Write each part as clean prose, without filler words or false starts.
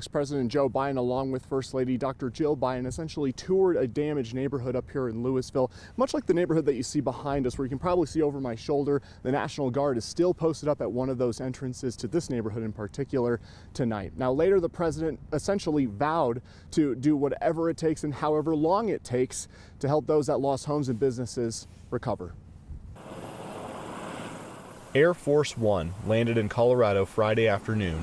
President Joe Biden, along with First Lady Dr. Jill Biden, essentially toured a damaged neighborhood up here in Louisville, much like the neighborhood that you see behind us, where you can probably see over my shoulder. The National Guard is still posted up at one of those entrances to this neighborhood in particular tonight. Now, later, the president essentially vowed to do whatever it takes and however long it takes to help those that lost homes and businesses recover. Air Force One landed in Colorado Friday afternoon.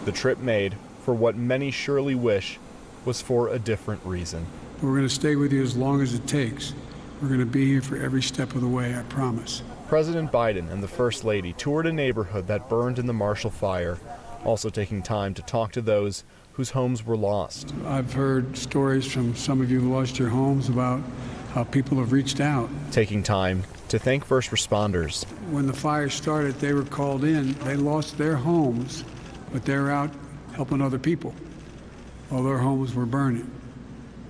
The trip made for what many surely wish was for a different reason. We're going to stay with you as long as it takes. We're going to be here for every step of the way, I promise. President Biden and the First Lady toured a neighborhood that burned in the Marshall Fire, also taking time to talk to those whose homes were lost. I've heard stories from some of you who lost your homes about how people have reached out. Taking time to thank first responders. When the fire started, they were called in. They lost their homes, but they're out helping other people while their homes were burning.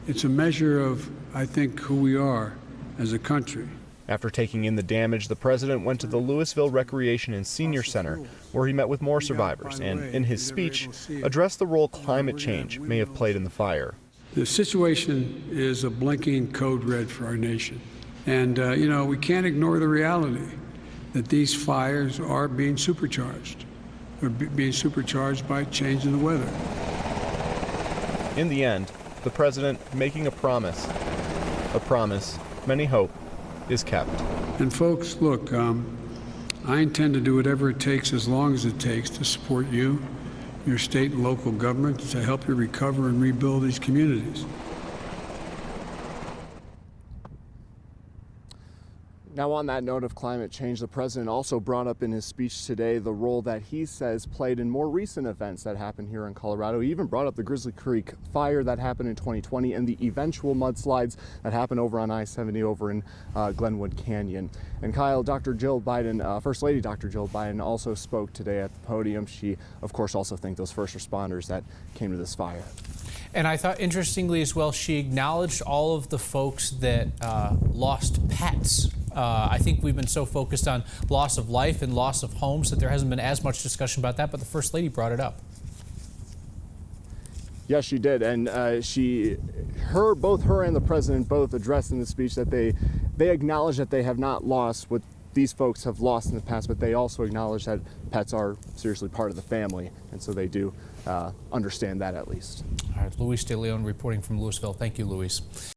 It's a measure of, I think, who we are as a country. After taking in the damage, the president went to the Louisville Recreation and Senior Center, where he met with more survivors and, in his speech, addressed the role climate change may have played in the fire. The situation is a blinking code red for our nation. And, we can't ignore the reality that these fires are being supercharged. They're being supercharged by change in the weather. In the end, the president making a promise many hope is kept. And folks, look, I intend to do whatever it takes, as long as it takes, to support you, your state and local governments, to help you recover and rebuild these communities. Now, on that note of climate change, the president also brought up in his speech today the role that he says played in more recent events that happened here in Colorado. He even brought up the Grizzly Creek fire that happened in 2020 and the eventual mudslides that happened over on I-70 over in Glenwood Canyon. And Kyle, Dr. Jill Biden, First Lady Dr. Jill Biden also spoke today at the podium. She, of course, also thanked those first responders that came to this fire. And I thought, interestingly as well, she acknowledged all of the folks that lost pets. I think we've been so focused on loss of life and loss of homes that there hasn't been as much discussion about that, but the First Lady brought it up. Yes, she did, and both her and the president both addressed in the speech that they acknowledge that they have not lost what these folks have lost in the past, but they also acknowledge that pets are seriously part of the family, and so they do understand that at least. All right, Luis De Leon reporting from Louisville. Thank you, Luis.